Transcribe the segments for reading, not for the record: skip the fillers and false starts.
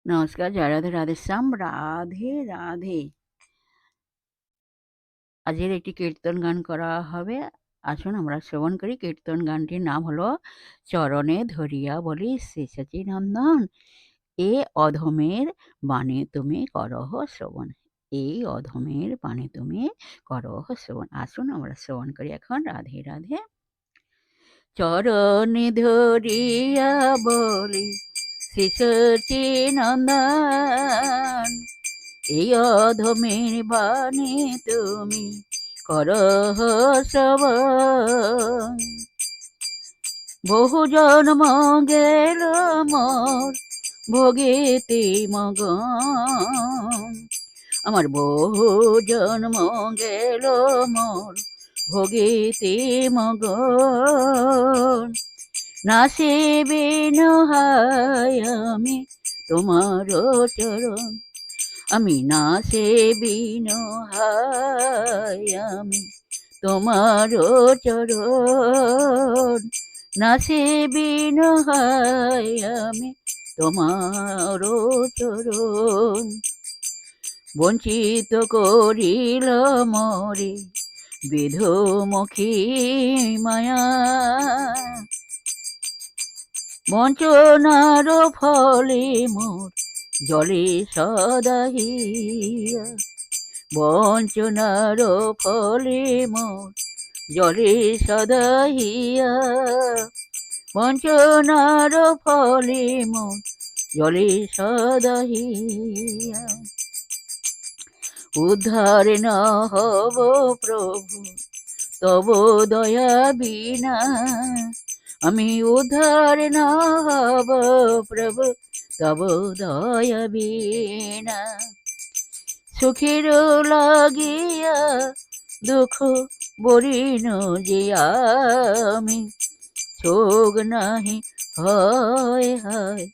নমস্কার, জয় রাধে রাধেশ্যাম, রাধে রাধে। আজকের একটি কীর্তন গান করা হবে। আসুন আমরা শ্রবণ করি। কীর্তন গানটির নাম হলো চরণে ধরিয়া বলি শ্রী সচিনন্দন, এ অধমের বাণী তুমি করহ শ্রবণ। এই অধমের বাণী তুমি করহ শ্রবণ। আসুন আমরা শ্রবণ করি এখন। রাধে রাধে। চরণে ধরিয়া বলি শ্রী সচিনন্দন, এই অধমের বাণী তুমি করহ শ্রবণ। বহু জন্ম গেল মোর ভোগেতে মগন, আমার বহু জন্ম গেল মোর ভোগেতে মগন। না সেবে নহাই আমি তোমার চরণ, আমি না সেবিন হাই আমি তোমার চরণ। না সেবিন হাই আমি তোমার চরণ। বঞ্চিত করিল মরে বিধুমুখী মায়া, বঞ্চনার ফলে মোর জলে সদাহিয়া, বঞ্চনার ফলে মোর জলে সদাহিয়া, বঞ্চনার ফলে মোর জলে সদাহিয়া। উদ্ধার না হব প্রভু তব দয়া বিনা, আমি উদ্ধার না হব প্রভু তব দয়া বিনা। সুখের লাগিয়া দুঃখ বরিণ যে আমি, শোক নাহি হয় হায়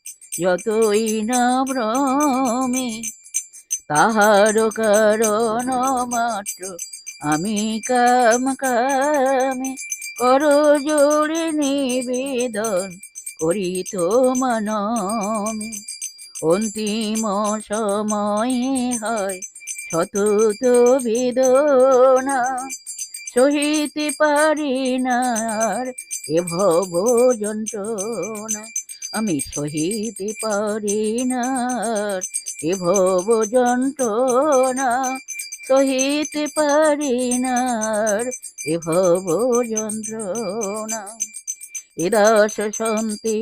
যতই না ভ্রমে, তাহার কারণ মাত্র আমি কাম কামে, কর জোড়ে নিবেদন করি তোমার নামে। অন্তিম সময়ে হয় সতত বেদনা, সহিতে পারি না আর এ ভব যন্ত্রণা, আমি সহিতে পারি না আর এ ভব যন্ত্রণা, সহিতে পারি না আর এ ভব যন্ত্রণা। এ দাস শান্তি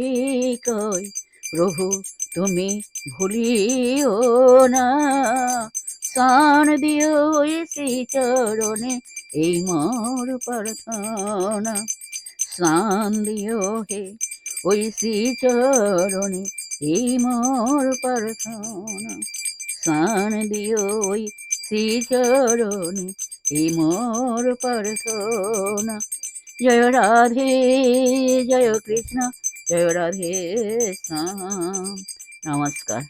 কই প্রভু তুমি ভুলিও না, স্থান দিও শ্রী চরণে এই মোর প্রার্থনা। স্থান দিও হে ওই শ্রী চরণে এই মোর প্রার্থনা। স্থান দিও ওই শ্রী চরণে এই মোর প্রার্থনা। জয় রাধে, জয় কৃষ্ণ, জয় রাধে শ্যাম। নমস্কার।